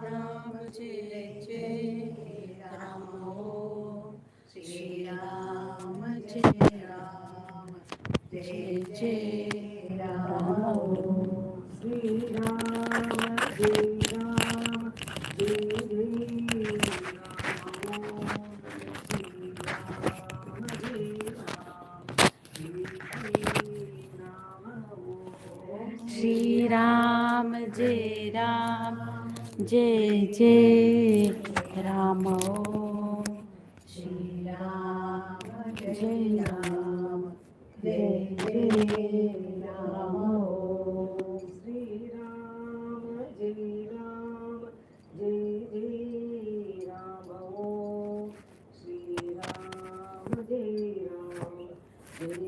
राम जय जय राम ओम श्री राम जय राम जय जय राम ओम श्री राम जय राम जय जय श्री राम जय राम जय जय राम ओम श्री राम जय राम जय जय राम ओम श्री राम जय राम जय जय राम ओम श्री राम जय राम जय जय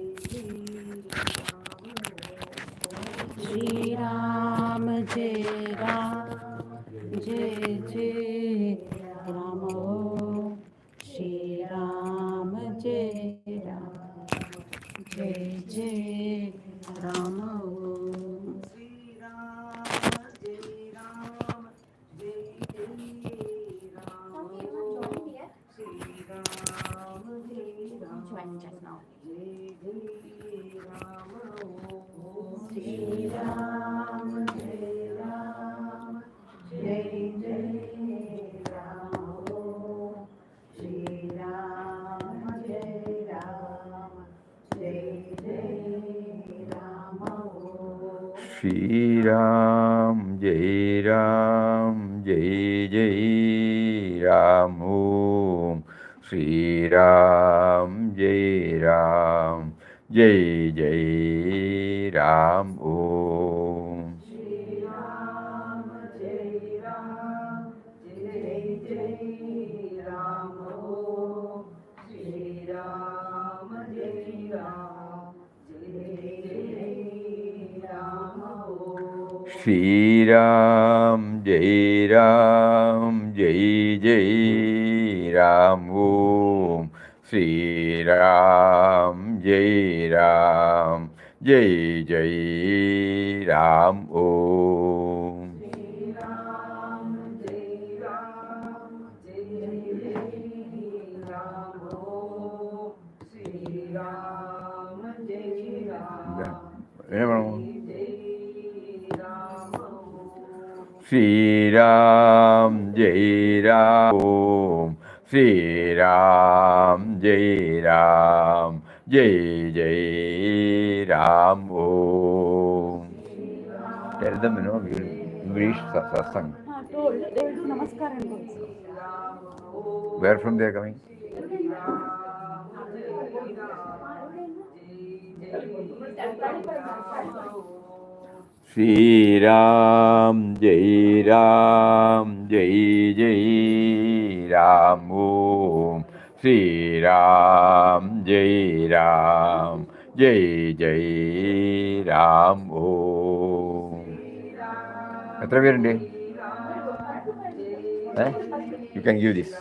श्री राम जय राम जय जय राम ओम श्री राम जय राम जय जय राम ओम श्री राम जय राम जय जय राम ओम श्री राम जय राम जय जय राम ओम श्री राम जय राम जय जय राम ओम श्री राम जय राम जय जय राम ओम श्री राम जय राम जय जय राम ओम श्री राम जय राम जय जय राम ओम श्री राम जय राम जय जय राम ओम श्री राम जय राम जय जय राम ओम श्री राम जय राम जय जय राम ओम श्री राम जय राम जय जय राम ओम श्री राम जय राम जय जय राम ओम श्री राम जय राम श्री राम जय राम ओम श्री राम जय राम जय जय राम ओम. Tell them, we'll reach Satsang. Where from they are coming? Shri Ram Jai Ram Jai Jai Ram Om Shri Ram Jai Ram Jai Jai Ram Om. എത്ര പേരുണ്ട്? You can give this.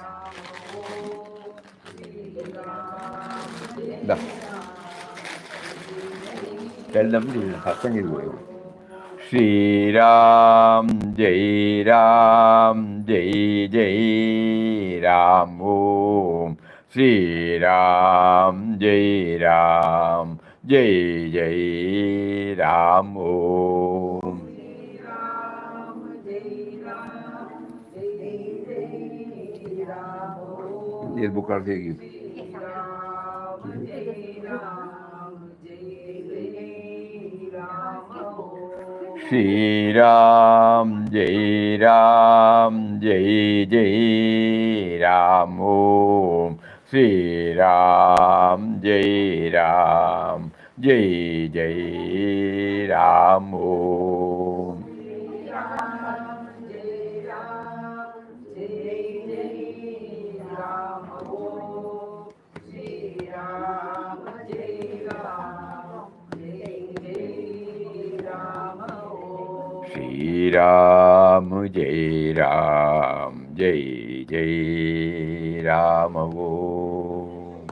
Da. Tell them this satsang is going. Shri Ram Jai Ram Jai Jai Ram Om Shri Ram Jai Ram Jai Jai Ram Om. This book also you give. Shri Ram Jai Ram Jai Jai Ram Om Shri Ram Jai Ram Jai Jai Ram Om. Shri Ram Jai Ram Jai Jai Ram Om.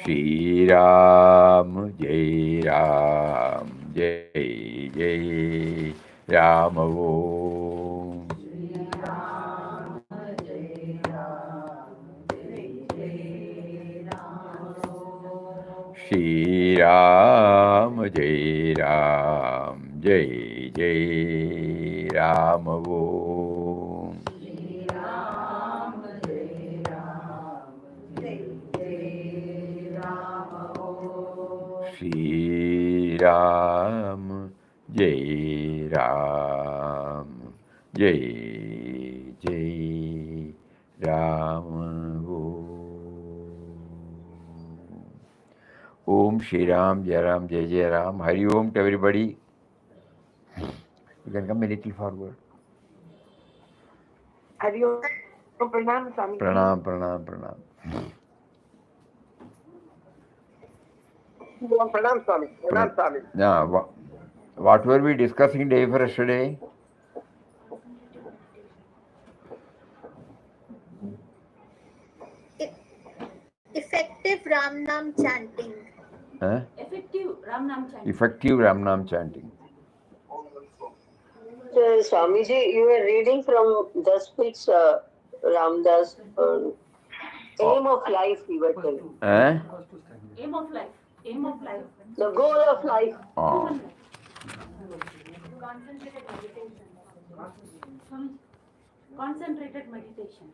Shri Ram Jai Ram, Jai Jai Ram Om. Shri Ram, Jai Ram, Jai Jai Ram Om. Shri Ram, Jai Ram, Jai Jai Ram Om Shri Ram, Jai Ram, Jai Jai Ram. Hari Om to everybody. You can come a little forward. Hari Om, Pranam Swami. Pranam, pranam, pranam. Pranam Swami. Pranam Swami. Now, what were we discussing day for yesterday? Effective Ram Nam chanting. Huh? Effective Ram Nam chanting. Effective Ram Nam chanting. So, Swamiji, you were reading from Daspit's Ramdas. Aim of life, you were telling. Huh? Aim of life. Aim of life. The goal of life. Oh. Concentrated meditation. Concentrated meditation.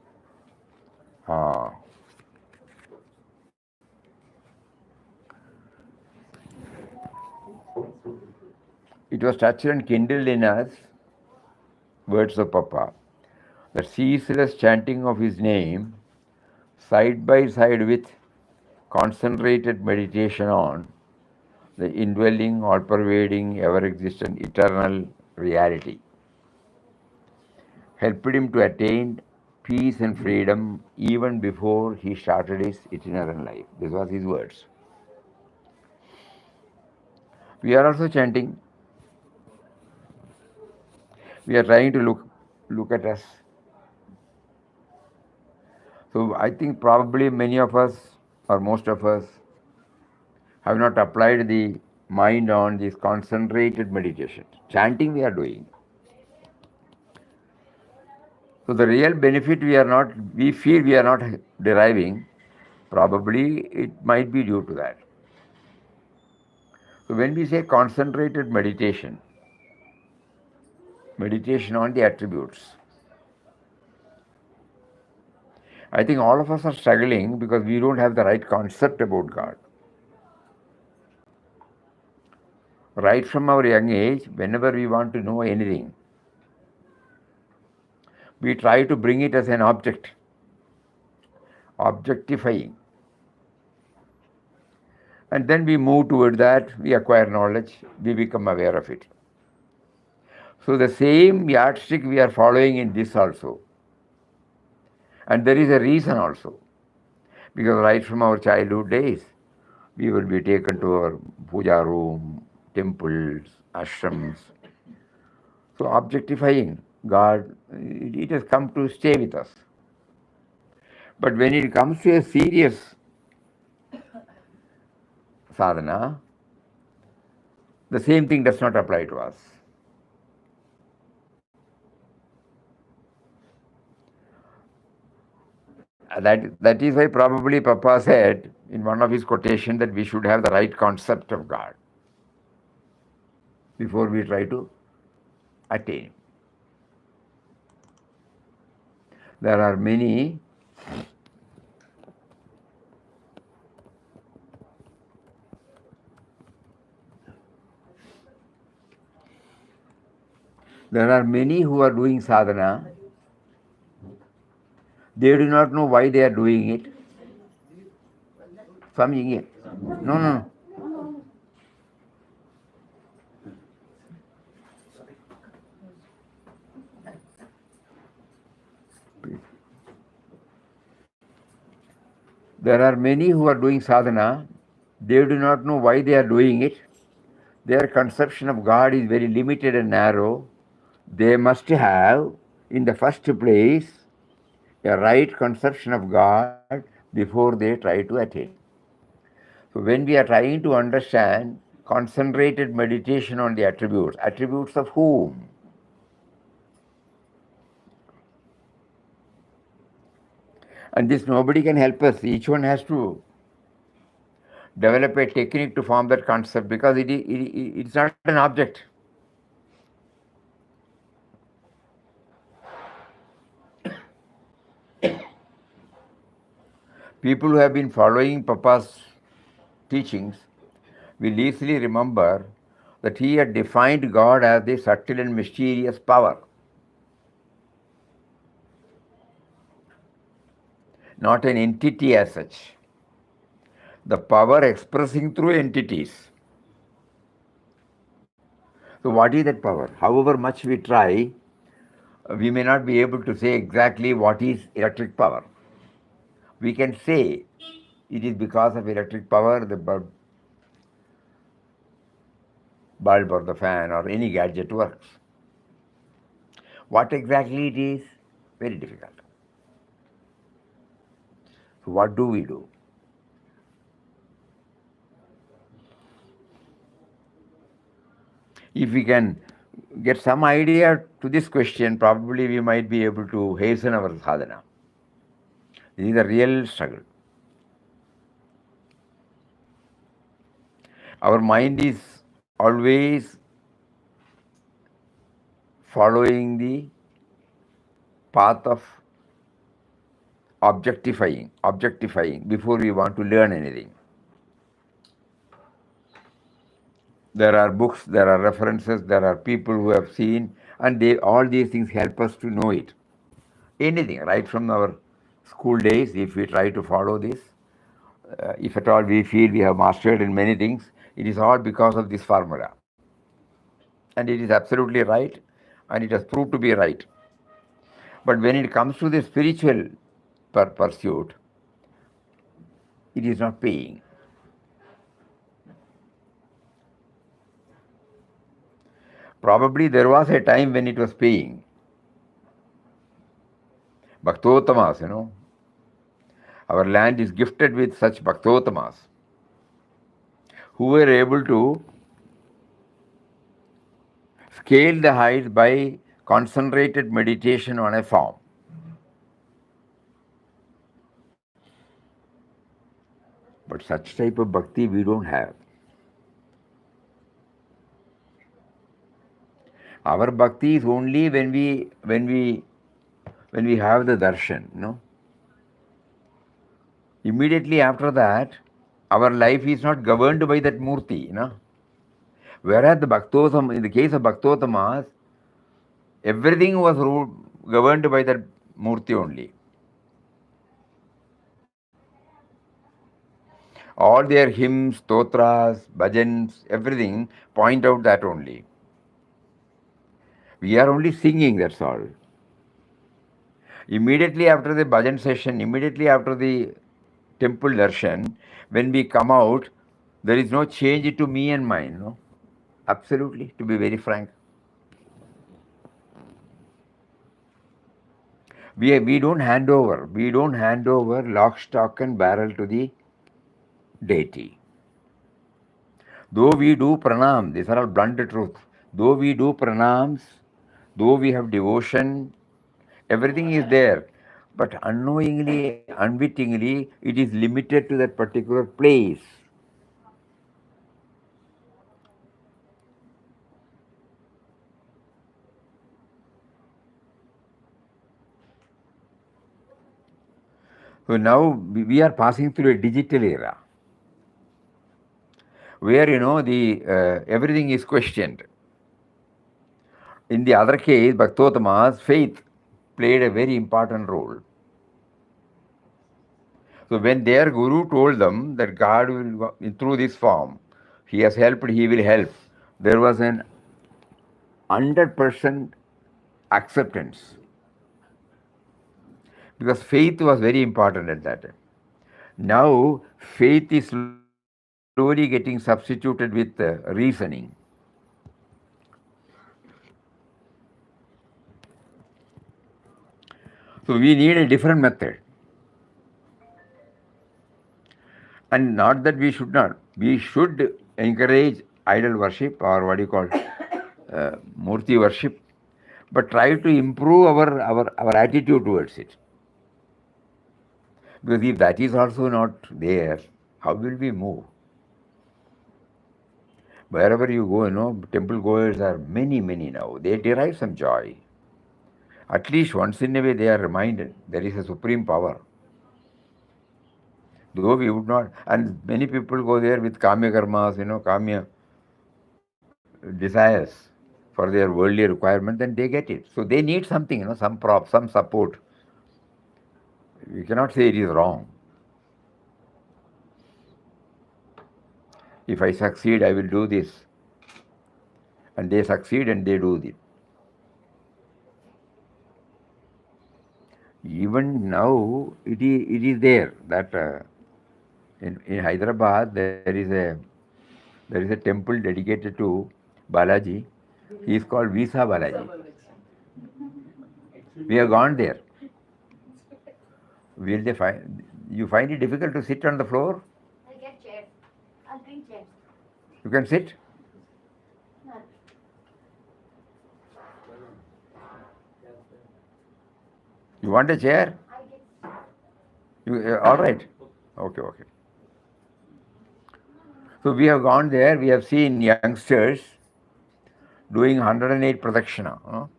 Ah. It was touched and kindled in us, words of Papa, the ceaseless chanting of his name, side by side with concentrated meditation on the indwelling, all pervading, ever existent, eternal reality, helped him to attain peace and freedom even before he started his itinerant life. This was his words. We are also chanting. We are trying to look at us. So I think probably many of us, or most of us, have not applied the mind on this concentrated meditation. Chanting we are doing. So the real benefit we feel we are not deriving, probably it might be due to that. So when we say concentrated meditation, meditation on the attributes, I think all of us are struggling because we don't have the right concept about God. Right from our young age, whenever we want to know anything, we try to bring it as an object, objectifying. And then we move toward that, we acquire knowledge, we become aware of it. So the same yardstick we are following in this also. And there is a reason also. Because right from our childhood days, we will be taken to our puja room, temples, ashrams. So objectifying God, it has come to stay with us. But when it comes to a serious sadhana, the same thing does not apply to us. That is why probably Papa said in one of his quotations that we should have the right concept of God before we try to attain. There are many who are doing sadhana. They do not know why they are doing it. Swami, no. There are many who are doing sadhana. They do not know why they are doing it. Their conception of God is very limited and narrow. They must have, in the first place, a right conception of God before they try to attain. So when we are trying to understand concentrated meditation on the attributes, attributes of whom? And this nobody can help us. Each one has to develop a technique to form that concept because it's not an object. People who have been following Papa's teachings will easily remember that he had defined God as the subtle and mysterious power, not an entity as such. The power expressing through entities. So, what is that power? However much we try, we may not be able to say exactly what is electric power. We can say it is because of electric power the bulb or the fan or any gadget works. What exactly it is? Very difficult. So, what do we do? If we can get some idea to this question, probably we might be able to hasten our sadhana. This is a real struggle. Our mind is always following the path of objectifying before we want to learn anything. There are books, there are references, there are people who have seen, and all these things help us to know it. Anything, right from our school days, if we try to follow this, if at all we feel we have mastered in many things, it is all because of this formula. And it is absolutely right, and it has proved to be right. But when it comes to the spiritual pursuit, it is not paying. Probably there was a time when it was paying. Bhaktotamas, our land is gifted with such Bhaktotamas who were able to scale the heights by concentrated meditation on a form. But such type of bhakti we don't have. Our bhakti is only when we have the darshan, Immediately after that, our life is not governed by that murti, Whereas in the case of Bhaktotamas, everything was governed by that murti only. All their hymns, stotras, bhajans, everything point out that only. We are only singing, that's all. Immediately after the bhajan session, immediately after the temple darshan, when we come out, there is no change to me and mine, Absolutely, to be very frank. We don't hand over lock, stock and barrel to the deity. Though we do pranam, these are all blunt truth. Though we do pranams, though we have devotion, everything is there. But unknowingly, unwittingly, it is limited to that particular place. So now we are passing through a digital era where everything is questioned. In the other case, Bhaktotama's faith played a very important role. So when their guru told them that God will, through this form, he has helped, he will help, there was an 100% acceptance. Because faith was very important at that time. Now, faith is slowly getting substituted with reasoning. So we need a different method. And not that we should not. We should encourage idol worship, or what you call murti worship, but try to improve our attitude towards it. Because if that is also not there, how will we move? Wherever you go, temple goers are many, many now. They derive some joy. At least once in a way they are reminded there is a supreme power. Though we would not, and many people go there with kamya karmas, kamya desires for their worldly requirement, then they get it. So they need something, some prop, some support. We cannot say it is wrong. If I succeed, I will do this. And they succeed and they do it. Even now, it is there that in Hyderabad there is a temple dedicated to Balaji. He is called Visa Balaji. We have gone there. Will they find you find it difficult to sit on the floor? I'll get chairs. I'll bring chairs. You can sit. No. You want a chair? I'll get. You all right? Okay. So we have gone there. We have seen youngsters doing 108 pradakshina.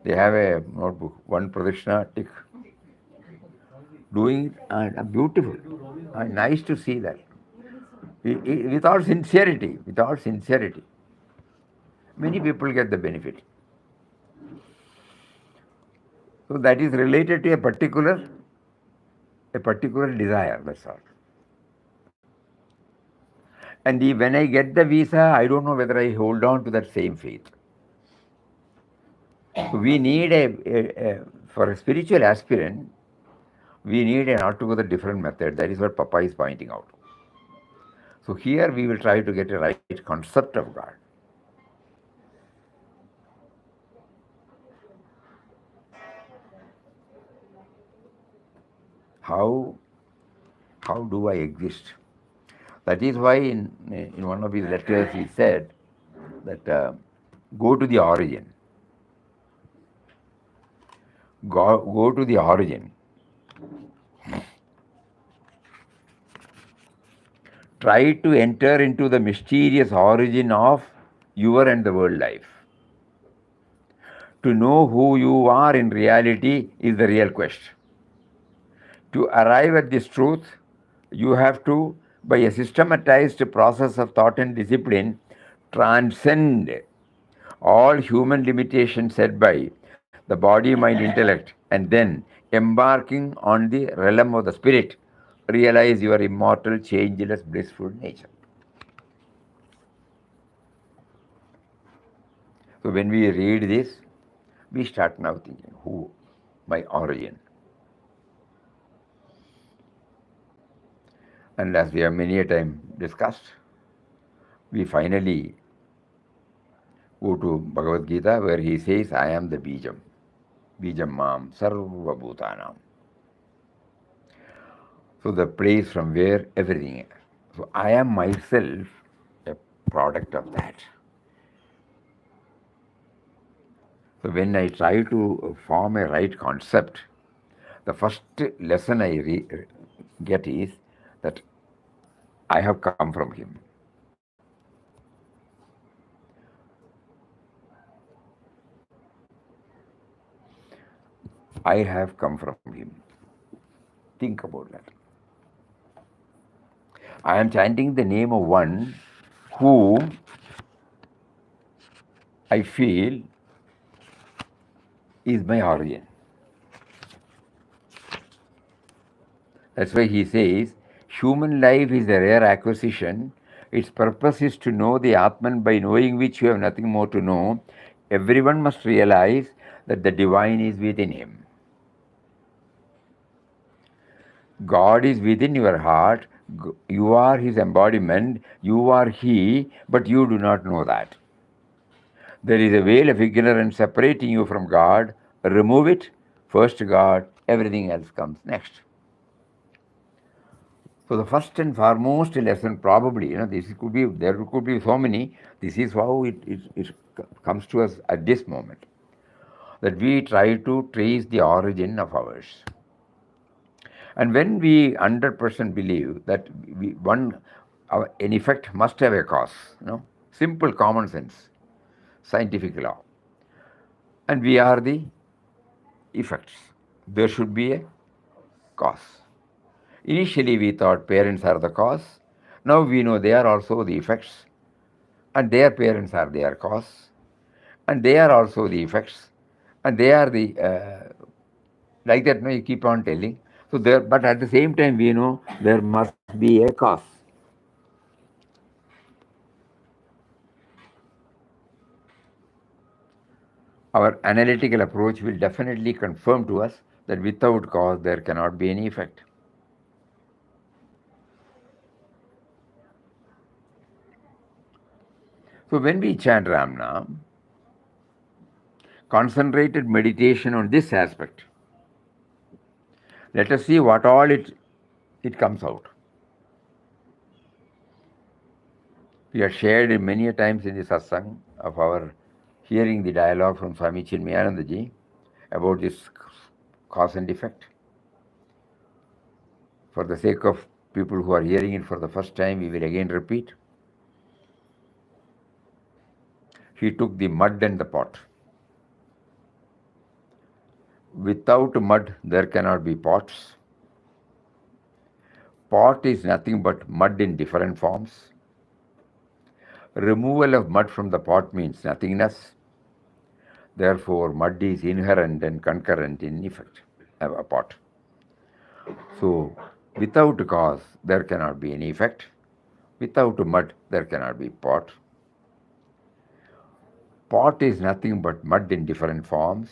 They have a notebook, one pradakshina tick. Doing beautiful. Nice to see that. With all sincerity. Many people get the benefit. So that is related to a particular desire, that's all. And when I get the visa, I don't know whether I hold on to that same faith. So we need for a spiritual aspirant, we need an altogether different method. That is what Papa is pointing out. So here we will try to get a right concept of God. How do I exist? That is why in one of his letters he said that go to the origin. Go to the origin. Try to enter into the mysterious origin of your and the world life. To know who you are in reality is the real quest. To arrive at this truth, you have to, by a systematized process of thought and discipline, transcend all human limitations set by the body, mind, intellect, and then, embarking on the realm of the spirit, realize your immortal, changeless, blissful nature. So when we read this, we start now thinking, who? My origin. And as we have many a time discussed, we finally go to Bhagavad Gita where he says, I am the Bijam. Bijam Mam Sarva Bhutanam. So the place from where everything is. So I am myself a product of that. So when I try to form a right concept, the first lesson I get is that I have come from him. I have come from him. Think about that. I am chanting the name of one who I feel is my origin. That's why he says, human life is a rare acquisition. Its purpose is to know the Atman, by knowing which you have nothing more to know. Everyone must realize that the divine is within him. God is within your heart. You are his embodiment. You are he, but you do not know that. There is a veil of ignorance separating you from God. Remove it. First God, everything else comes next. So the first and foremost lesson probably, there could be so many, this is how it comes to us at this moment, that we try to trace the origin of ours. And when we 100% believe that an effect must have a cause, simple common sense, scientific law, and we are the effects, there should be a cause. Initially, we thought parents are the cause. Now we know they are also the effects, and their parents are their cause, and they are also the effects, and they are the like that. No, you keep on telling. So there, but at the same time, we know there must be a cause. Our analytical approach will definitely confirm to us that without cause there cannot be any effect. So when we chant Ram Nam, concentrated meditation on this aspect, let us see what all it comes out. We have shared it many a times in the Satsang of our hearing the dialogue from Swami Chinmayanandaji about this cause and effect. For the sake of people who are hearing it for the first time, we will again repeat. He took the mud and the pot. Without mud, there cannot be pots. Pot is nothing but mud in different forms. Removal of mud from the pot means nothingness. Therefore, mud is inherent and concurrent in effect, a pot. So, without cause, there cannot be any effect. Without mud, there cannot be pot. Pot is nothing but mud in different forms.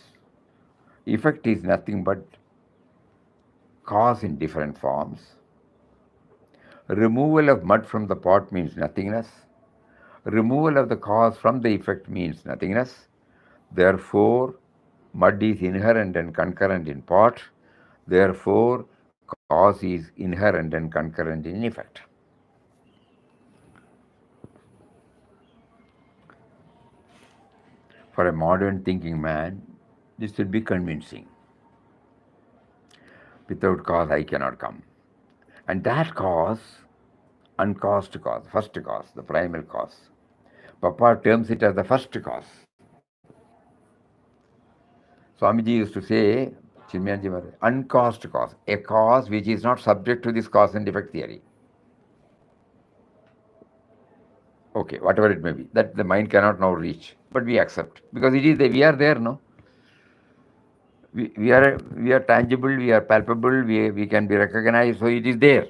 Effect is nothing but cause in different forms. Removal of mud from the pot means nothingness. Removal of the cause from the effect means nothingness. Therefore, mud is inherent and concurrent in pot. Therefore, cause is inherent and concurrent in effect. For a modern thinking man, this will be convincing. Without cause, I cannot come. And that cause, uncaused cause, first cause, the primal cause. Papa terms it as the first cause. Swamiji used to say, Chinmayanji, uncaused cause, a cause which is not subject to this cause and effect theory. Okay, whatever it may be, that the mind cannot now reach, but we accept because it is we are there, no. We are tangible, we are palpable, we can be recognized, so it is there.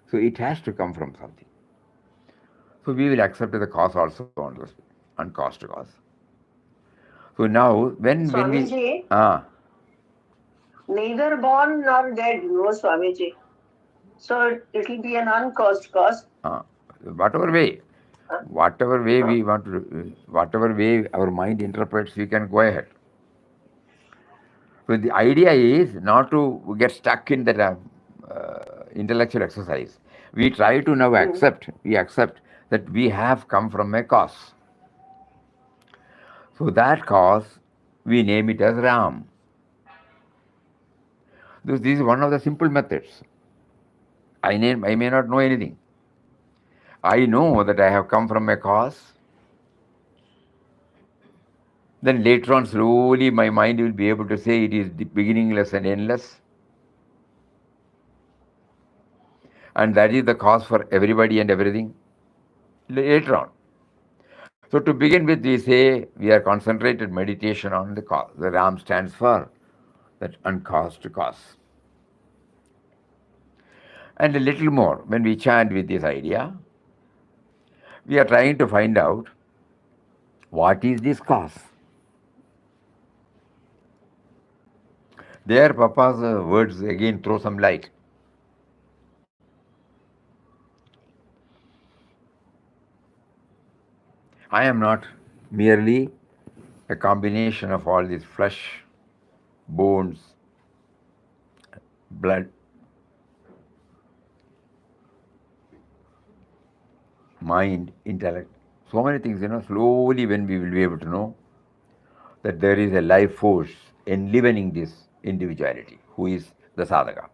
So it has to come from something. So we will accept the cause also on this uncaused cause. So now when Swamiji, we neither born nor dead, no Swamiji. So it will be an uncaused cause. whatever way we want to, whatever way our mind interprets, we can go ahead. So the idea is not to get stuck in that intellectual exercise. We try to now accept that we have come from a cause. So that cause, we name it as Ram. This is one of the simple methods. I may not know anything. I know that I have come from a cause. Then later on, slowly my mind will be able to say it is beginningless and endless. And that is the cause for everybody and everything. Later on. So to begin with, we say we are concentrated meditation on the cause. The Ram stands for that uncaused cause. And a little more, when we chant with this idea, we are trying to find out what is this cause. There, Papa's words again throw some light. I am not merely a combination of all this flesh, bones, blood. mind, intellect, so many things, slowly when we will be able to know that there is a life force enlivening this individuality, who is the sadhaka.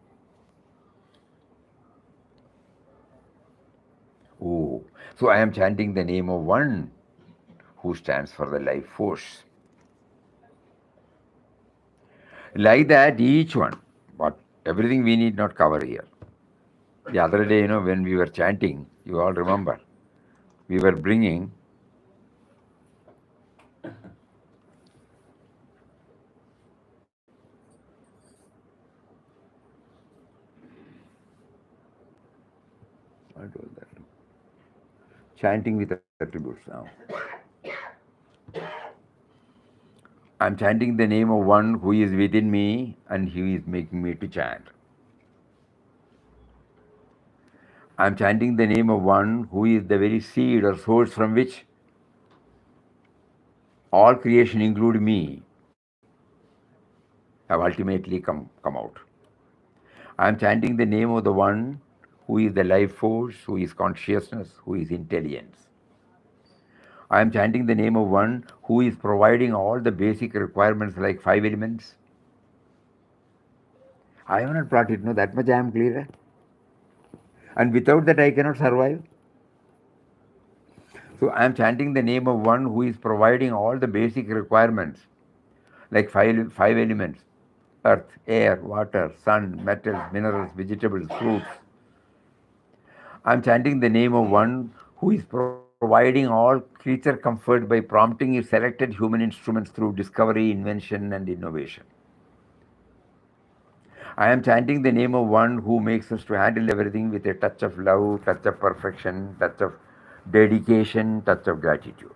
Oh, so I am chanting the name of one who stands for the life force. Like that, each one, but everything we need not cover here. The other day, when we were chanting, you all remember, we were bringing what was that? Chanting with attributes now. I'm chanting the name of one who is within me and he is making me to chant. I'm chanting the name of one who is the very seed or source from which all creation, including me, have ultimately come out. I'm chanting the name of the one who is the life force, who is consciousness, who is intelligence. I am chanting the name of one who is providing all the basic requirements like 5 elements. I have not brought it, no, that much I am clear. And without that I cannot survive. So I am chanting the name of one who is providing all the basic requirements like five elements: earth, air, water, sun, metals, minerals, vegetables, fruits. I am chanting the name of one who is providing all creature comfort by prompting his selected human instruments through discovery, invention, and innovation. I am chanting the name of one who makes us to handle everything with a touch of love, touch of perfection, touch of dedication, touch of gratitude.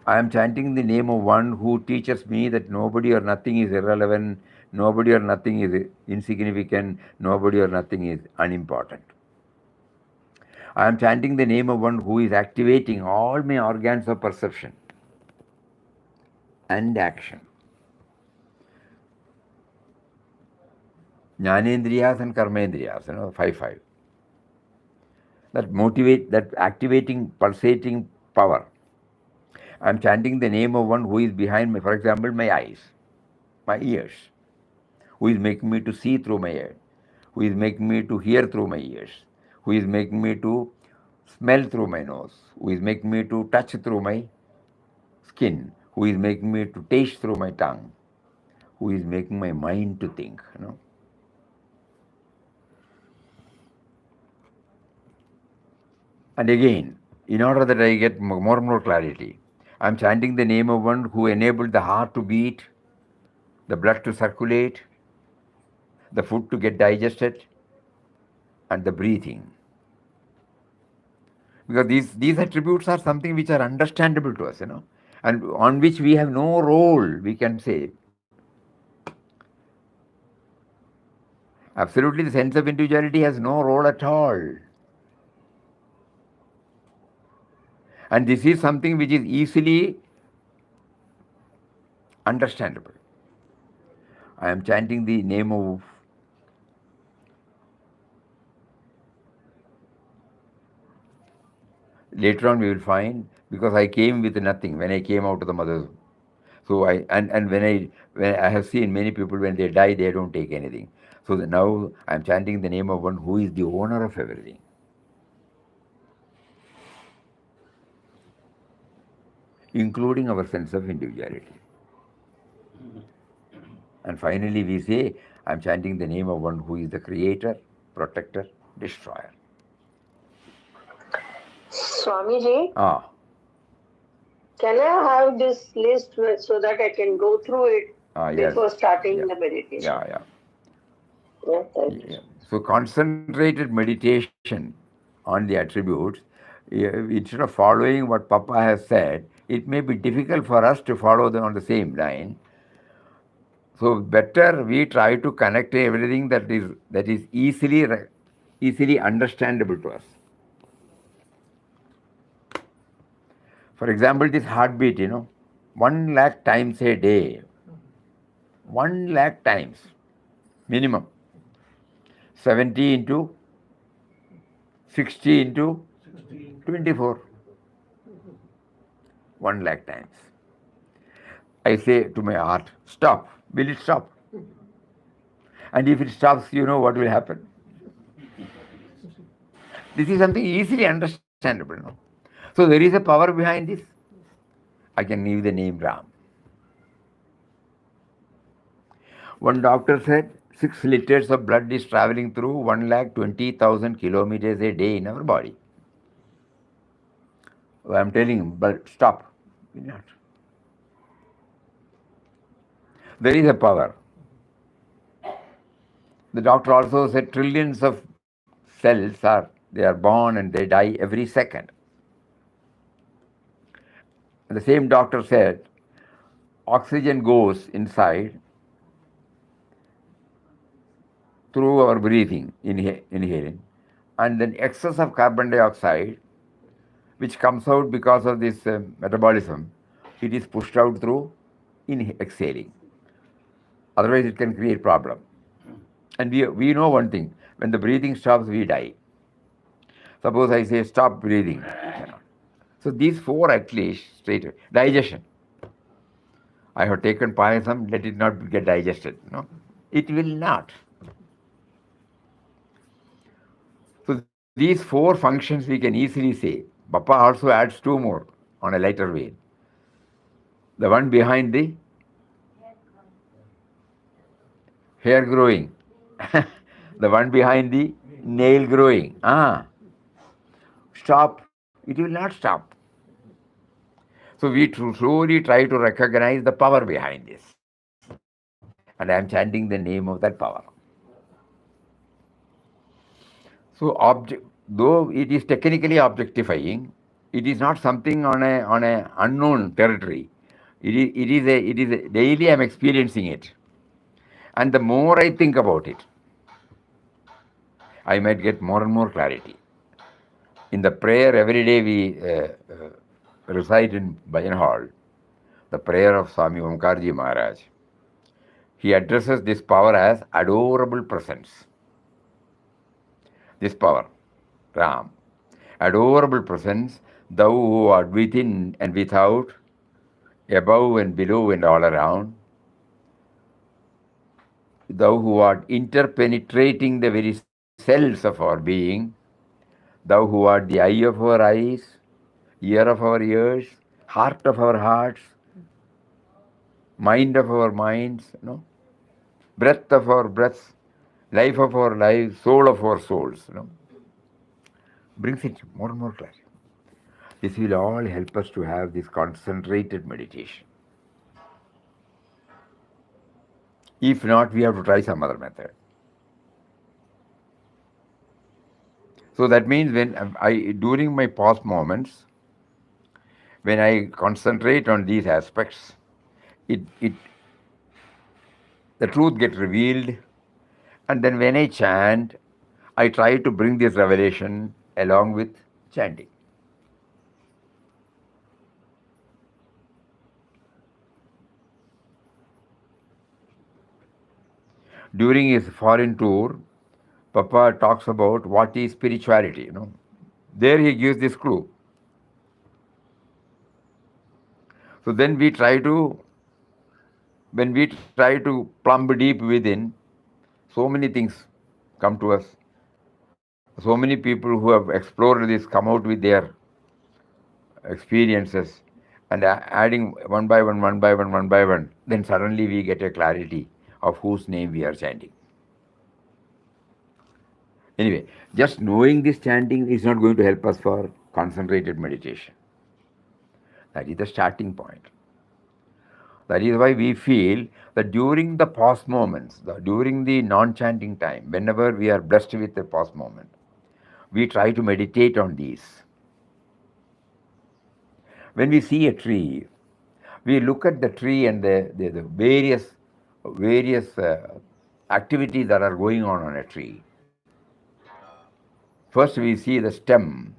I am chanting the name of one who teaches me that nobody or nothing is irrelevant, nobody or nothing is insignificant, nobody or nothing is unimportant. I am chanting the name of one who is activating all my organs of perception and action. Jnanendriyas and karmendriyas, 5. That activating, pulsating power. I am chanting the name of one who is behind me, for example, my eyes, my ears, who is making me to see through my ear, who is making me to hear through my ears, who is making me to smell through my nose, who is making me to touch through my skin, who is making me to taste through my tongue, who is making my mind to think. And again, in order that I get more and more clarity, I'm chanting the name of one who enabled the heart to beat, the blood to circulate, the food to get digested, and the breathing. Because these attributes are something which are understandable to us, and on which we have no role, we can say. Absolutely, the sense of individuality has no role at all. And this is something which is easily understandable. I am chanting the name of later on we will find, because I came with nothing when I came out of the mother's womb. So when I have seen many people when they die they don't take anything. So now I am chanting the name of one who is the owner of everything, including our sense of individuality. And finally we say, I am chanting the name of one who is the creator, protector, destroyer. Swamiji, Ah, can I have this list so that I can go through it yes. before starting Yeah. the meditation? Yeah. Yeah, thank you. Yeah. So concentrated meditation on the attributes, instead of following what Papa has said, it may be difficult for us to follow them on the same line. So better we try to connect everything that is easily understandable to us. For example, this heartbeat, 1 lakh times a day, 1 lakh times minimum, 70 into 60 into 24. 1 lakh times. I say to my heart, stop. Will it stop? And if it stops, you know what will happen? This is something easily understandable. No? So there is a power behind this. I can give the name Ram. One doctor said 6 liters of blood is traveling through 1,20,000 kilometers a day in our body. I am telling him, but stop. Will not. There is a power. The doctor also said trillions of cells are born and they die every second. And the same doctor said oxygen goes inside through our breathing, inhaling, and then excess of carbon dioxide, which comes out because of this metabolism, it is pushed out through exhaling. Otherwise, it can create problem. And we know one thing: when the breathing stops, we die. Suppose I say stop breathing. So these four at least straight digestion. I have taken payasam, let it not get digested. No, it will not. So these four functions we can easily say. Papa also adds two more on a lighter vein. The one behind the hair growing, the one behind the nail growing. Stop. It will not stop. So we slowly try to recognize the power behind this. And I am chanting the name of that power. So though it is technically objectifying, it is not something on a unknown territory. It is a daily I am experiencing it. And the more I think about it, I might get more and more clarity. In the prayer every day we recite in Bhajan Hall, the prayer of Swami Omkarji Maharaj. He addresses this power as adorable presence. This power, Ram, adorable presence, thou who art within and without, above and below and all around, thou who art interpenetrating the very cells of our being, thou who art the eye of our eyes, ear of our ears, heart of our hearts, mind of our minds, breath of our breaths, life of our lives, soul of our souls. Brings it more and more clarity. This will all help us to have this concentrated meditation. If not, we have to try some other method. So that means during my pause moments, when I concentrate on these aspects, the truth gets revealed. And then when I chant, I try to bring this revelation along with chanting. During his foreign tour, Papa talks about what is spirituality. There he gives this clue. So then when we try to plumb deep within, so many things come to us. So many people who have explored this come out with their experiences and adding one by one, then suddenly we get a clarity of whose name we are chanting. Anyway, just knowing this chanting is not going to help us for concentrated meditation. That is the starting point. That is why we feel that during the pause moments, during the non-chanting time, whenever we are blessed with a pause moment, we try to meditate on these. When we see a tree, we look at the tree and the various activities that are going on a tree. First, we see the stem.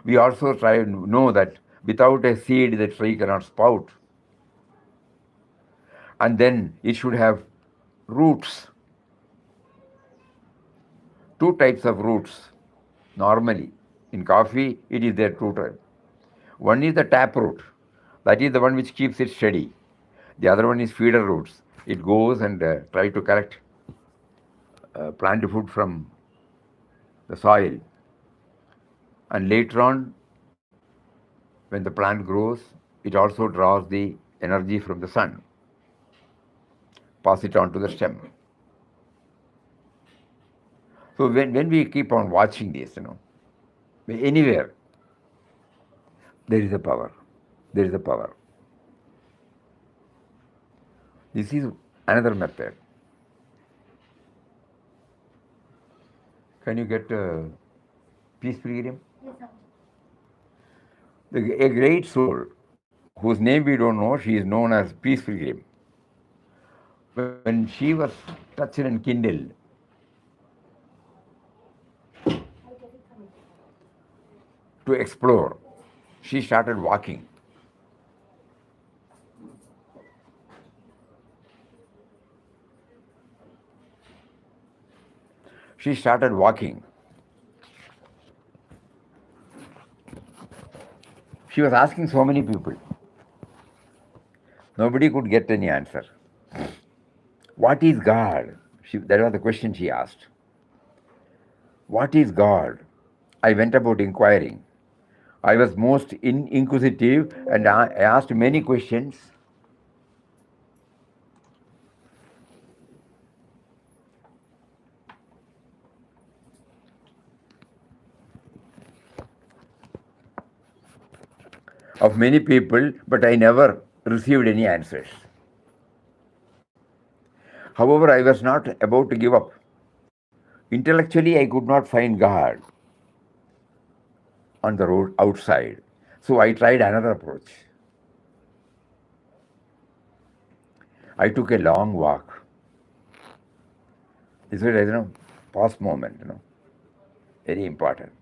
We also try to know that without a seed, the tree cannot sprout. And then it should have roots. Two types of roots normally In coffee, it is there two types. One is the tap root, that is the one which keeps it steady. The other one is feeder roots. It goes and try to collect plant food from the soil. And later on, when the plant grows, it also draws the energy from the sun, pass it on to the stem. So when we keep on watching this, anywhere, there is a power. There is a power. This is another method. Can you get peace pilgrim? Yes, sir. A great soul, whose name we don't know, she is known as peace pilgrim. When she was touched and kindled, I'll get it from you. to explore, she started walking. She started walking. She was asking so many people. Nobody could get any answer. What is God? That was the question she asked. What is God? I went about inquiring. I was most inquisitive and I asked many questions. Of many people, but I never received any answers. However, I was not about to give up. Intellectually, I could not find God on the road outside. So I tried another approach. I took a long walk. This was, pause moment, very important.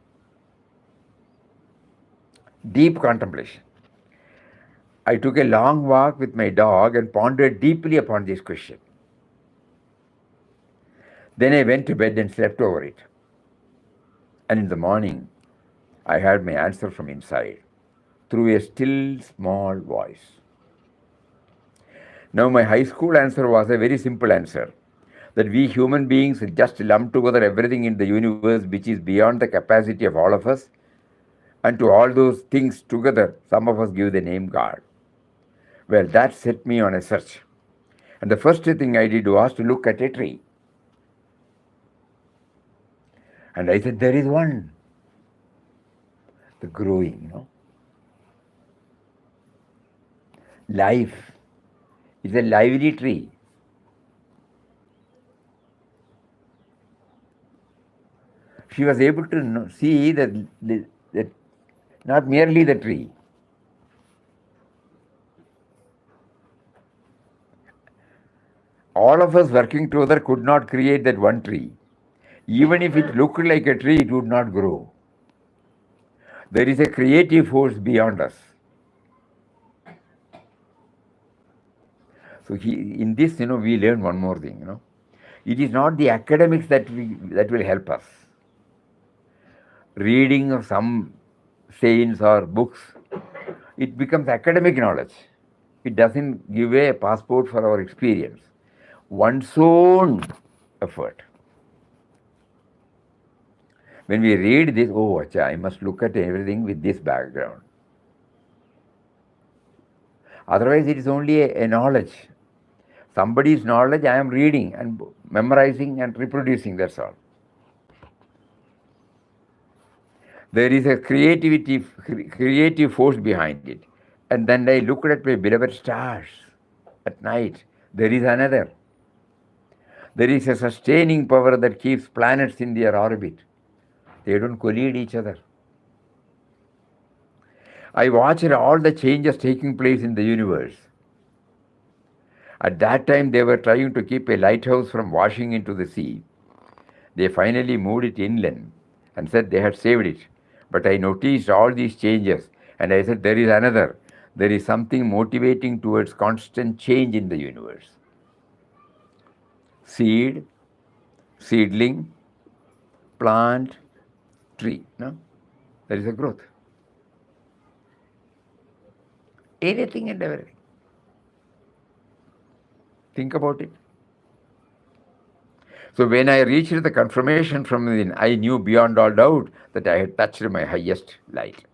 Deep contemplation. I took a long walk with my dog and pondered deeply upon this question. Then I went to bed and slept over it. And in the morning, I had my answer from inside through a still small voice. Now, my high school answer was a very simple answer, that we human beings just lump together everything in the universe which is beyond the capacity of all of us, and to all those things together, some of us give the name God. Well, that set me on a search. And the first thing I did was to look at a tree. And I said, there is one. The growing, Life is a lively tree. She was able to see that not merely the tree. All of us working together could not create that one tree. Even if it looked like a tree, it would not grow. There is a creative force beyond us. So in this, we learn one more thing. It is not the academics that will help us. Reading of some saints or books, it becomes academic knowledge. It doesn't give a passport for our experience. One's own effort. When we read this, I must look at everything with this background. Otherwise, it is only a knowledge. Somebody's knowledge I am reading and memorizing and reproducing, that's all. There is a creative force behind it. And then I looked at my beloved stars at night. There is another. There is a sustaining power that keeps planets in their orbit. They don't collide each other. I watched all the changes taking place in the universe. At that time, they were trying to keep a lighthouse from washing into the sea. They finally moved it inland and said they had saved it. But I noticed all these changes and I said, there is another. There is something motivating towards constant change in the universe. Seed, seedling, plant, tree. No? There is a growth. Anything and everything. Think about it. So when I reached the confirmation from within, I knew beyond all doubt that I had touched my highest light.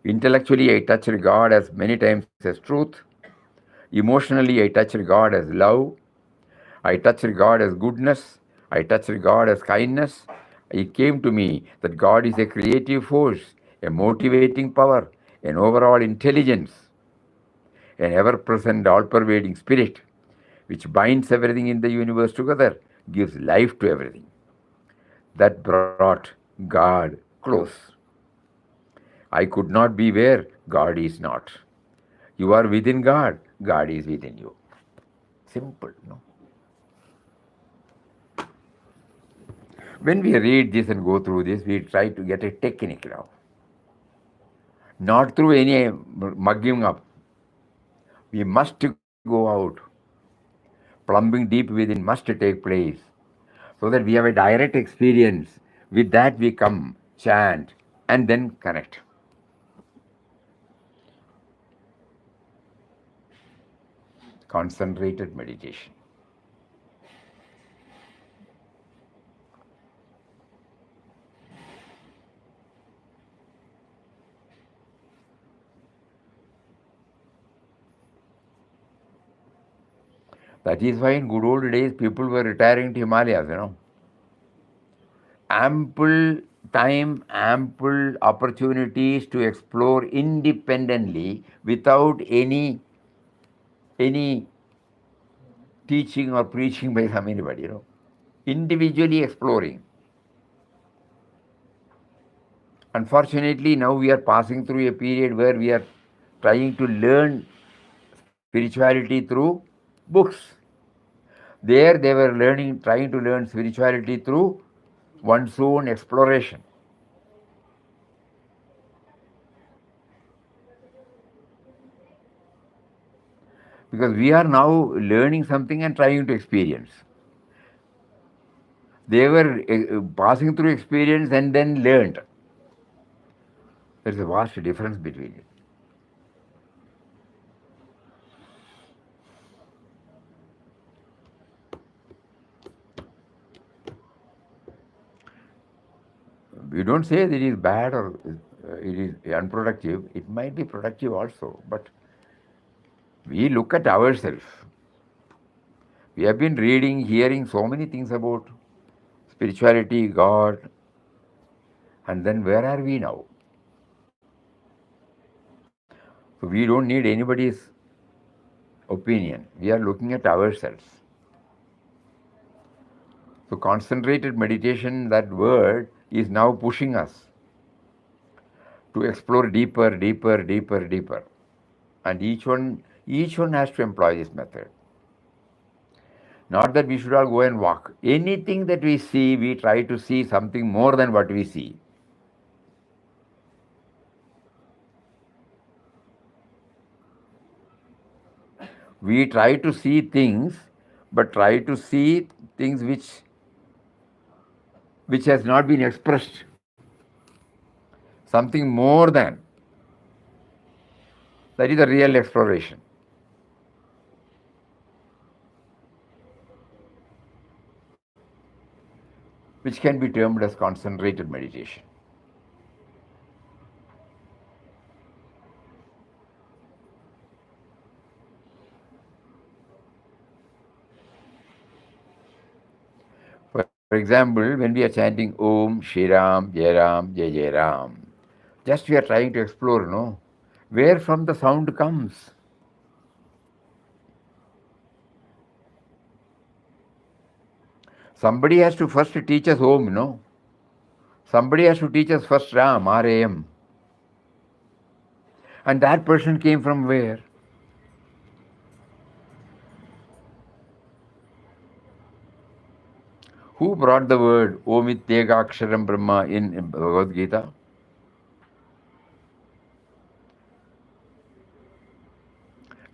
Intellectually, I touched God as many times as truth. Emotionally, I touched God as love. I touched God as goodness. I touched God as kindness. It came to me that God is a creative force, a motivating power, an overall intelligence, an ever present, all pervading spirit, which binds everything in the universe together, gives life to everything. That brought God close. I could not be where God is not. You are within God, God is within you. Simple, no? When we read this and go through this, we try to get a technique now. Not through any mugging up. We must go out. Plumbing deep within must take place so that we have a direct experience. With that, we come, chant, and then connect. Concentrated meditation. That is why in good old days people were retiring to Himalayas, Ample time, ample opportunities to explore independently without any teaching or preaching by some anybody, Individually exploring. Unfortunately, now we are passing through a period where we are trying to learn spirituality through books. There they were trying to learn spirituality through one's own exploration. Because we are now learning something and trying to experience. They were passing through experience and then learned. There's a vast difference between it. We don't say that it is bad or it is unproductive. It might be productive also, but we look at ourselves. We have been reading, hearing so many things about spirituality, God, and then where are we now? So we don't need anybody's opinion. We are looking at ourselves. So concentrated meditation, that word, is now pushing us to explore deeper, deeper, deeper, deeper. And each one has to employ this method. Not that we should all go and walk. Anything that we see, we try to see something more than what we see. We try to see things, but try to see things which has not been expressed. Something more than. That is the real exploration. Which can be termed as concentrated meditation. For example, when we are chanting Om, Shri Ram, Jai Ram, Jai Jai Ram, just we are trying to explore, where from the sound comes. Somebody has to first teach us Om, Somebody has to teach us first Ram, R-A-M. And that person came from where? Who brought the word Omityega Aksharam Brahma in Bhagavad Gita?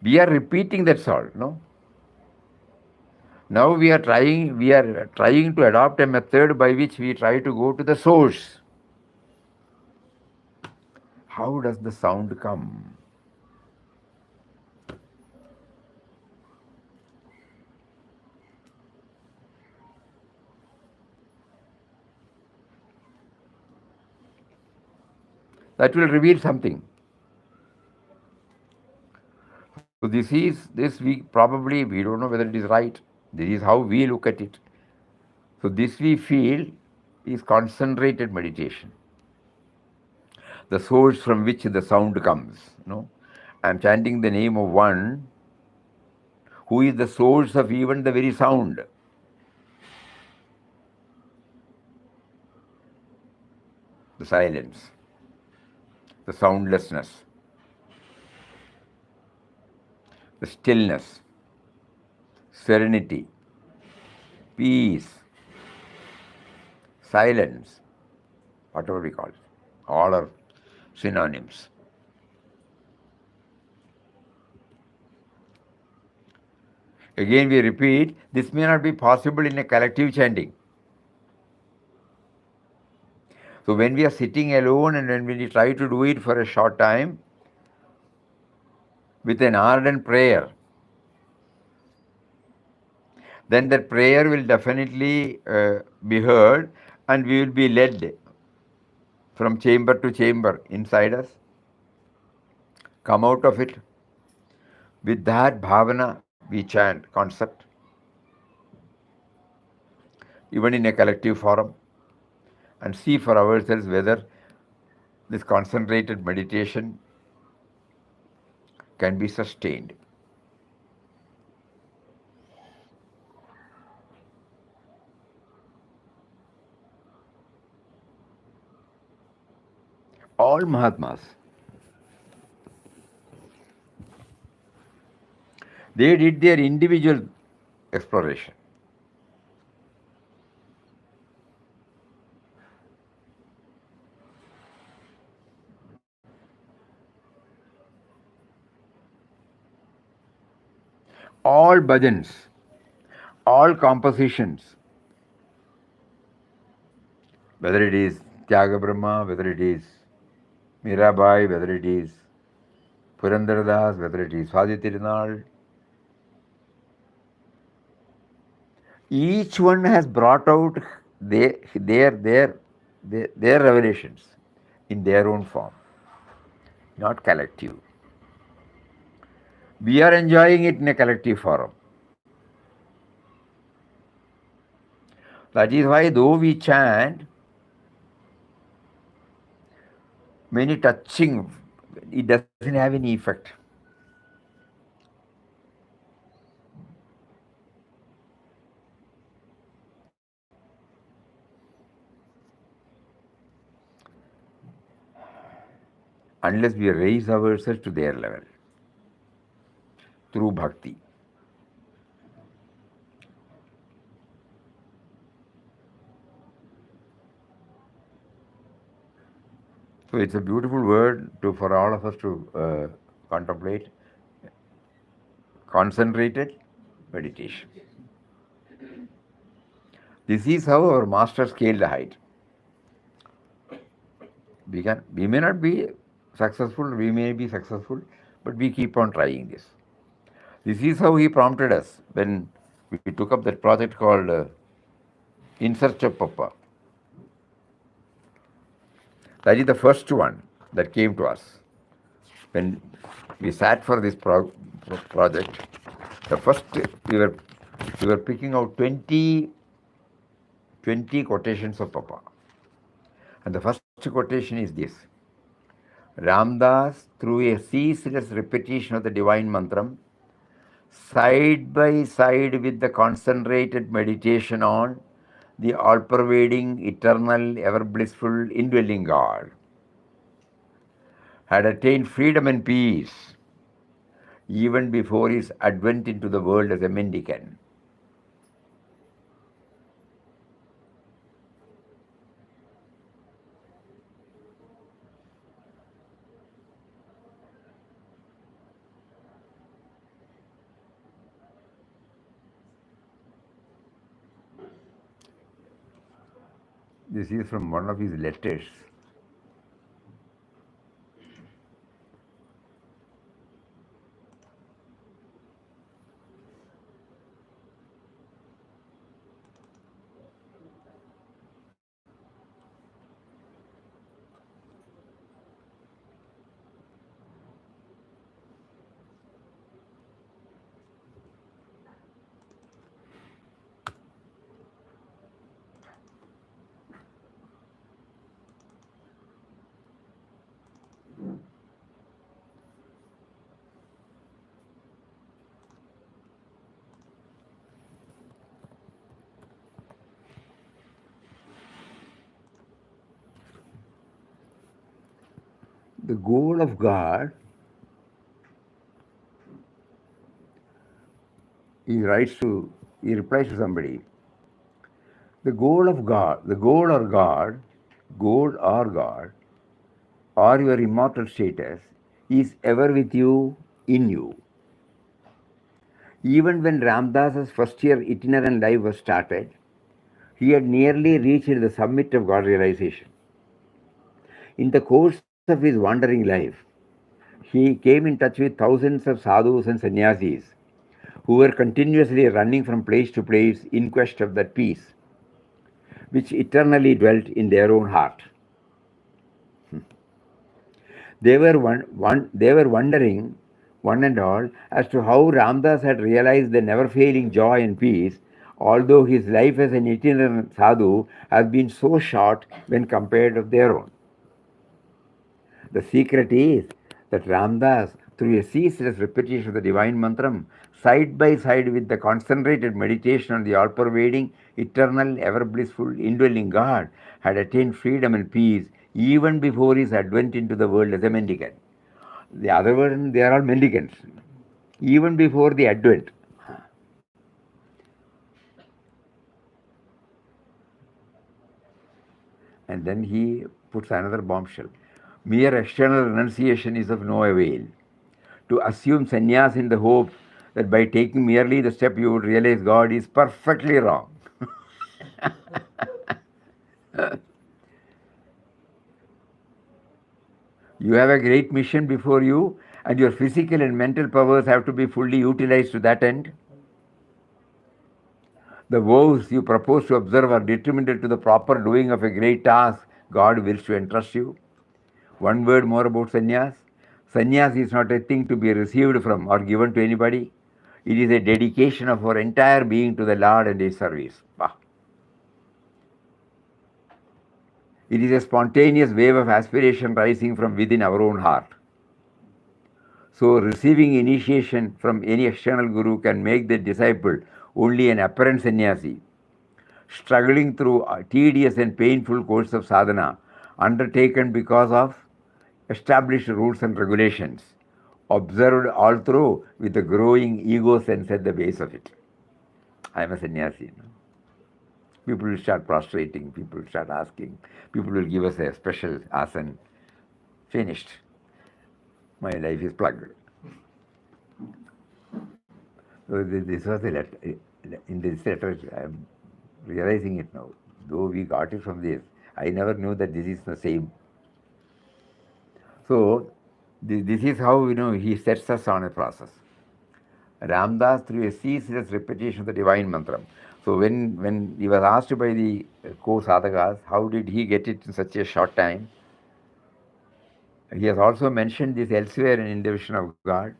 We are repeating that all, Now we are trying to adopt a method by which we try to go to the source. how does the sound come? That will reveal something. So this we probably we don't know whether it is right. This is how we look at it. So this we feel is concentrated meditation, the source from which the sound comes. I'm chanting the name of one who is the source of even the very sound. The silence, the soundlessness, the stillness, serenity, peace, silence, whatever we call it. All are synonyms. Again, we repeat, this may not be possible in a collective chanting. So when we are sitting alone and when we try to do it for a short time with an ardent prayer, then that prayer will definitely be heard and we will be led from chamber to chamber inside us. Come out of it. With that bhavana, we chant concept, even in a collective forum, and see for ourselves whether this concentrated meditation can be sustained. All Mahatmas, they did their individual exploration. All bhajans, all compositions, whether it is Tyaga Brahma, whether it is Mirabai, whether it is Purandaradas, whether it is Swati Tirunal, each one has brought out their revelations in their own form, not collective. We are enjoying it in a collective forum. That is why, though we chant, many touching, it doesn't have any effect. Unless we raise ourselves to their level through bhakti. So it's a beautiful word for all of us to contemplate. Concentrated meditation. This is how our master scaled the height. We may not be successful, we may be successful, but we keep on trying this. This is how he prompted us when we took up that project called In Search of Papa. That is the first one that came to us. When we sat for this project, the first we were picking out 20 quotations of Papa. And the first quotation is this. Ramdas, through a ceaseless repetition of the divine mantram, side by side with the concentrated meditation on the all-pervading, eternal, ever-blissful, indwelling God, had attained freedom and peace even before his advent into the world as a mendicant. This is from one of his letters. the goal of God, he replies to somebody, the goal of God, goal or God, or your immortal status is ever with you, in you. Even when Ramdas's first year itinerant life was started, he had nearly reached the summit of God realization. In the course of his wandering life, he came in touch with thousands of sadhus and sannyasis who were continuously running from place to place in quest of that peace, which eternally dwelt in their own heart. They were wondering, one and all, as to how Ramdas had realized the never-failing joy and peace, although his life as an itinerant sadhu has been so short when compared with their own. The secret is that Ramdas, through a ceaseless repetition of the divine mantram, side by side with the concentrated meditation on the all-pervading, eternal, ever-blissful, indwelling God, had attained freedom and peace even before his advent into the world as a mendicant. The other one, they are all mendicants. Even before the advent. And then he puts another bombshell. Mere external renunciation is of no avail. To assume sannyas in the hope that by taking merely the step you would realize God is perfectly wrong. You have a great mission before you, and your physical and mental powers have to be fully utilized to that end. The vows you propose to observe are detrimental to the proper doing of a great task God wills to entrust you. One word more about sannyas. Sannyas is not a thing to be received from or given to anybody. It is a dedication of our entire being to the Lord and His service. Bah. It is a spontaneous wave of aspiration rising from within our own heart. So, receiving initiation from any external guru can make the disciple only an apparent sannyasi, struggling through a tedious and painful course of sadhana undertaken because of established rules and regulations, observed all through with a growing ego sense at the base of it. I am a sannyasi. No? People will start prostrating, people will start asking, people will give us a special asan. Finished. My life is plugged. So this was the letter. In this letter, I am realizing it now. Though we got it from this, I never knew that this is the same. So this is how he sets us on a process. Ramdas, through a ceaseless repetition of the divine mantra. So when he was asked by the co-sadhakas, how did he get it in such a short time? He has also mentioned this elsewhere in Division of God,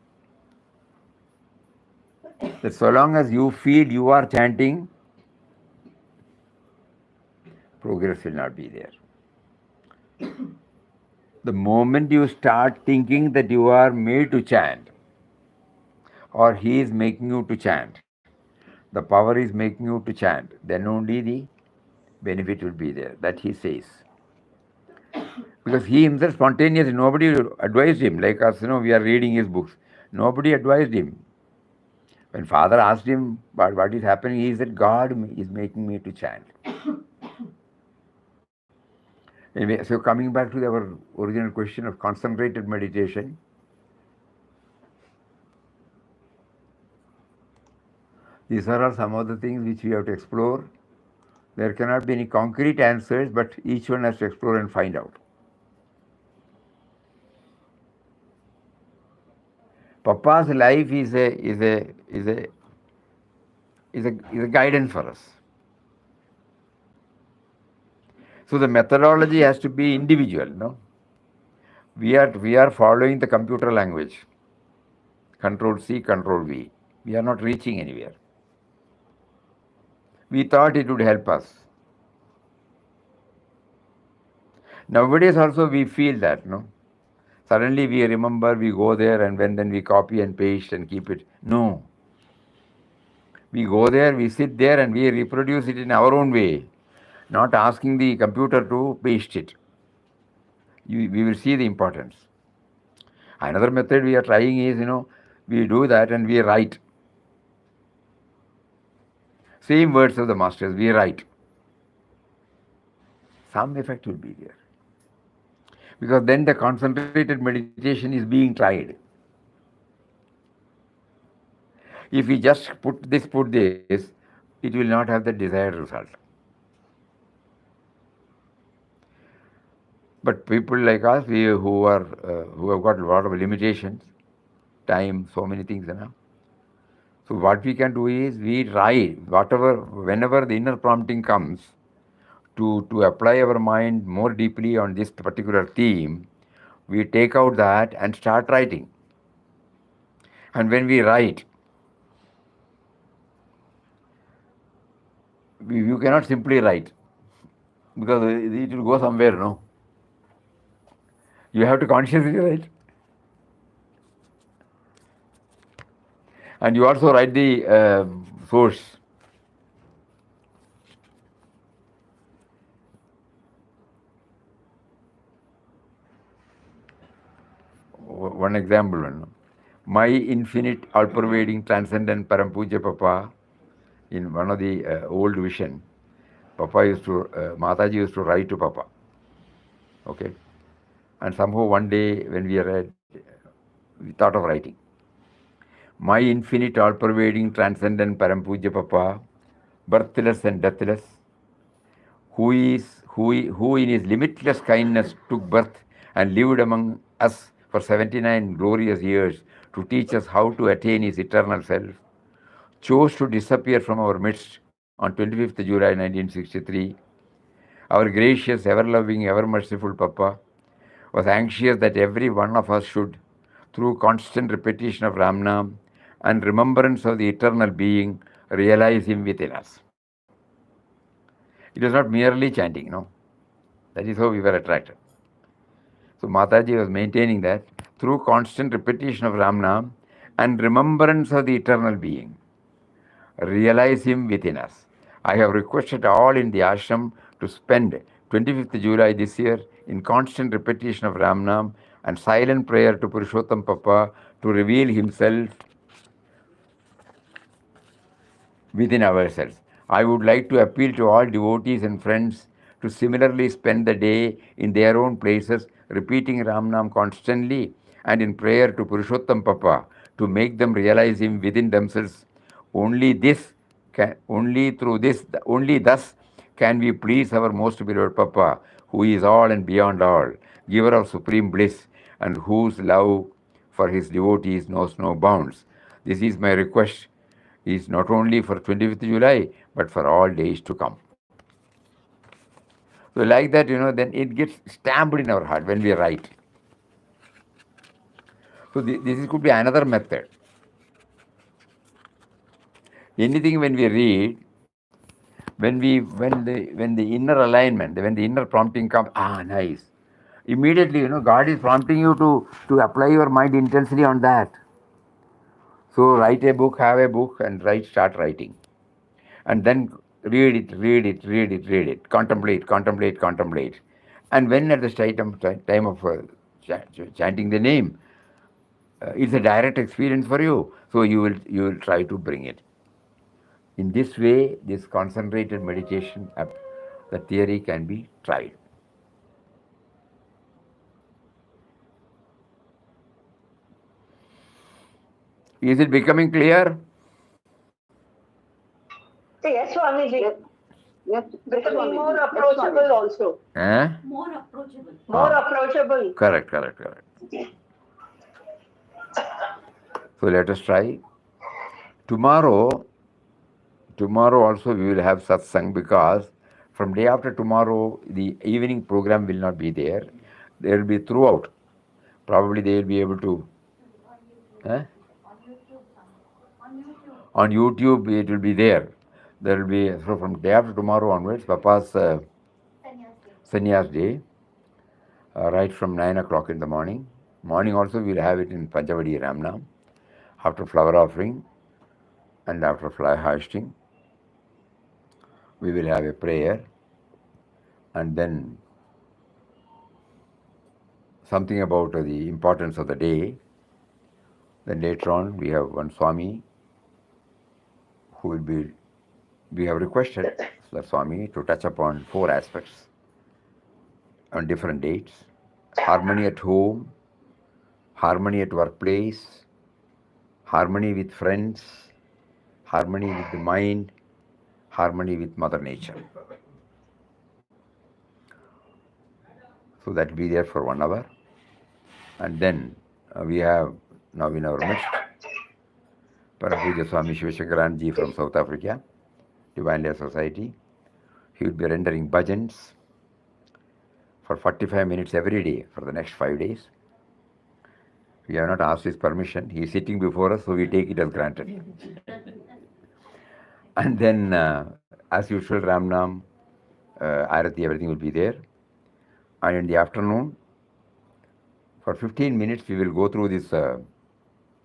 that so long as you feel you are chanting, progress will not be there. The moment you start thinking that you are made to chant, or he is making you to chant, the power is making you to chant, then only the benefit will be there. That he says. Because he himself spontaneously, nobody advised him, like us, we are reading his books. Nobody advised him. When Father asked him what is happening, he said, God is making me to chant. Anyway, so coming back to our original question of concentrated meditation, these are all some of the things which we have to explore. There cannot be any concrete answers, but each one has to explore and find out. Papa's life is a guidance for us. So the methodology has to be individual. No, we are following the computer language. Control C, Control V. We are not reaching anywhere. We thought it would help us. Nowadays also we feel that, no? Suddenly we remember, we go there and then we copy and paste and keep it. No. We go there, we sit there and we reproduce it in our own way, not asking the computer to paste it. We will see the importance. Another method we are trying is, we do that and we write. Same words of the masters, we write. Some effect will be there. Because then the concentrated meditation is being tried. If we just put this, it will not have the desired result. But people like us, who have got a lot of limitations, time, so many things, So what we can do is we try whenever the inner prompting comes to apply our mind more deeply on this particular theme, we take out that and start writing. And when we write, you cannot simply write because it will go somewhere, no? You have to consciously write. And you also write the source. One example, my infinite, all-pervading, transcendent Parampuja Papa, in one of the old vision, Mataji used to write to Papa. Okay? And somehow one day when we read, we thought of writing. My infinite, all-pervading, transcendent Parampuja Papa, birthless and deathless, who in his limitless kindness took birth and lived among us for 79 glorious years to teach us how to attain his eternal self, chose to disappear from our midst on 25th July 1963. Our gracious, ever-loving, ever-merciful Papa was anxious that every one of us should, through constant repetition of Ramnam and remembrance of the eternal being, realize him within us. It was not merely chanting, no. That is how we were attracted. So Mataji was maintaining that through constant repetition of Ramnam and remembrance of the eternal being, realize him within us. I have requested all in the ashram to spend 25th July this year in constant repetition of Ramnam and silent prayer to Purushottam Papa to reveal himself within ourselves. I would like to appeal to all devotees and friends to similarly spend the day in their own places, repeating Ramnam constantly and in prayer to Purushottam Papa to make them realize him within themselves. Only thus can we please our most beloved Papa, who is all and beyond all, giver of supreme bliss, and whose love for his devotees knows no bounds. This is my request, is not only for 25th July, but for all days to come. So like that, then it gets stamped in our heart when we write. So this could be another method. Anything when we read, when the inner alignment, when the inner prompting comes, nice. Immediately, God is prompting you to apply your mind intensely on that. So write a book, have a book, and start writing. And then read it, contemplate. And when at the time of chanting the name, it's a direct experience for you. So you will try to bring it. In this way, this concentrated meditation, the theory can be tried. Is it becoming clear? Yes, Swamiji. Yes, becoming more approachable also. More approachable. More approachable. Correct. So let us try. Tomorrow also we will have satsang, because from day after tomorrow the evening program will not be there. There will be throughout. Probably they will be able to. On YouTube it will be there. There will be, so from day after tomorrow onwards, Papa's Sannyas Day, right from 9 o'clock in the morning. Morning also we will have it in Panchavadi Ramnam, after flower offering and after fly hoisting. We will have a prayer and then something about the importance of the day. Then later on, we have one Swami who will be, we have requested the Swami to touch upon 4 aspects on different dates: harmony at home, harmony at workplace, harmony with friends, harmony with the mind, harmony with Mother Nature. So that will be there for 1 hour. And then we have now in our midst Parapuja Swami Shivashakaranji from South Africa, Divine Life Society. He will be rendering bhajans for 45 minutes every day for the next 5 days. We have not asked his permission. He is sitting before us, so we take it as granted. And then, as usual, Ramnam, Arati, everything will be there. And in the afternoon, for 15 minutes, we will go through this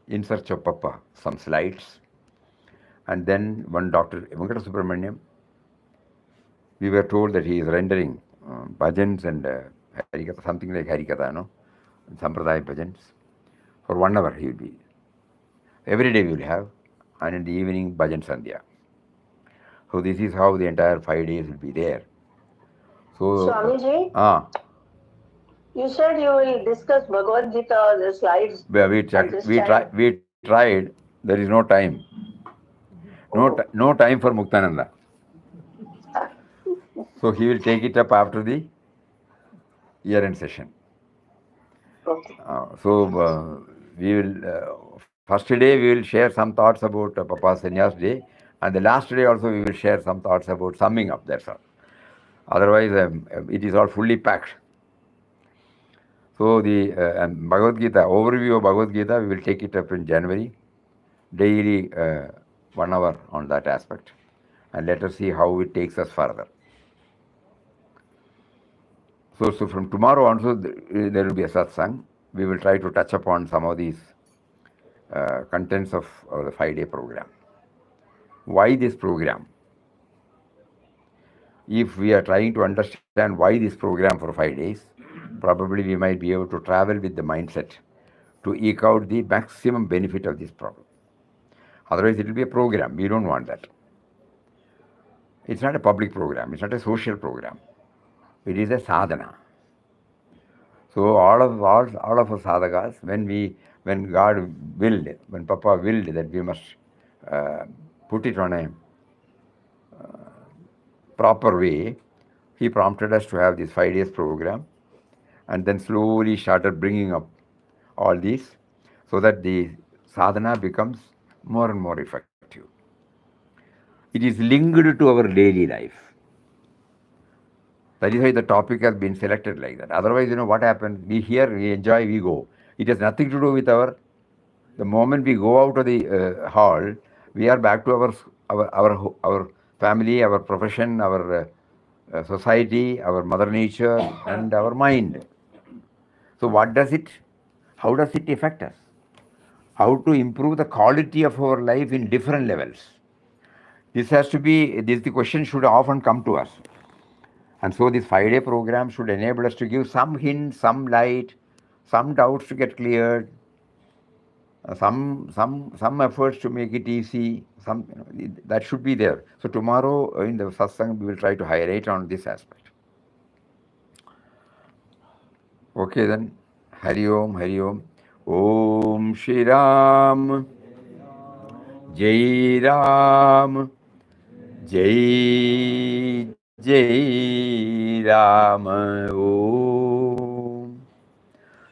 In Search of Papa, some slides. And then one Dr. Venkata Subramaniam, we were told that he is rendering bhajans and Harikatha, something like Harikatha, no? Sampradaya bhajans. For 1 hour he will be. Every day we will have, and in the evening bhajan sandhya. So this is how the entire 5 days will be there. So Swamiji, you said you will discuss Bhagavad Gita, the slides. We tried. There is no time. No time for Muktananda. So he will take it up after the year-end session. Okay. We will first day we will share some thoughts about Papa's Sannyas Day, and the last day also we will share some thoughts about summing up. That's all. Otherwise, it is all fully packed. So the Bhagavad Gita, overview of Bhagavad Gita, we will take it up in January. Daily 1 hour on that aspect, and let us see how it takes us further. So from tomorrow also there will be a satsang. We will try to touch upon some of these contents of the 5-day program. Why this program? If we are trying to understand why this program for 5 days, probably we might be able to travel with the mindset to eke out the maximum benefit of this problem. Otherwise, it will be a program. We don't want that. It's not a public program. It's not a social program. It is a sadhana. So all of us sadhakas, when God willed, when Papa willed that we must put it on a proper way, he prompted us to have this 5 days program, and then slowly started bringing up all these so that the sadhana becomes more and more effective. It is linked to our daily life. That is why the topic has been selected like that. Otherwise, what happens? We hear, we enjoy, we go. It has nothing to do with the moment we go out of the hall, we are back to our family, our profession, our society, our mother nature, and our mind. So how does it affect us? How to improve the quality of our life in different levels? The question should often come to us. And so this 5-day program should enable us to give some hints, some light, some doubts to get cleared, some efforts to make it easy. That should be there. So tomorrow in the satsang we will try to highlight on this aspect. Okay then. Hari Om, Hari Om. Om Shri Ram. Jai Ram. Jai Jai Ram. Om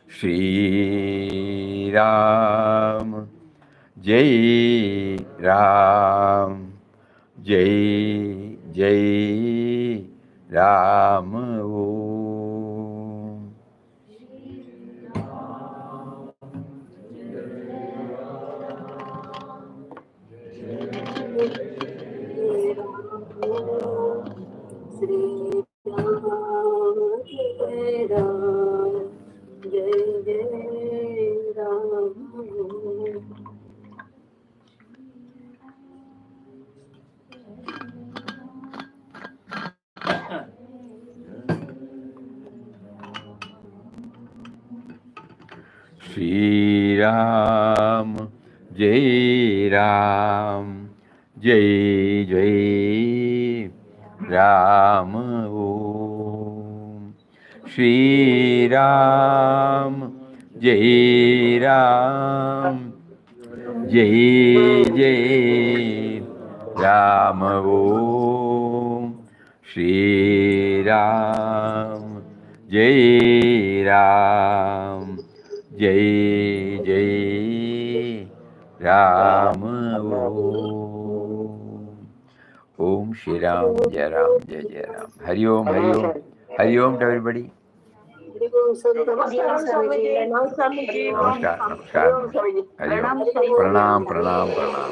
Shri Ram. Jai Ram. Jai Jai Ram. Om. Shri Ram, Jai Ram, Jai Jai Ram Om. Shri Ram, Jai Ram, Jai Jai Ram Om. Shri Ram, Jai Ram, Jai Jai Ram Om. Om Shri Ram, Jai Ram, Jai Jai Ram. Hari Om, Hari Om. Hari Om to everybody. नमस्कार स्वामी जी। प्रणाम Swami ji. Namaskar, Namaskar. Swami ji. Hari Om. प्रणाम Swami ji. Pranam, Pranam, Pranam.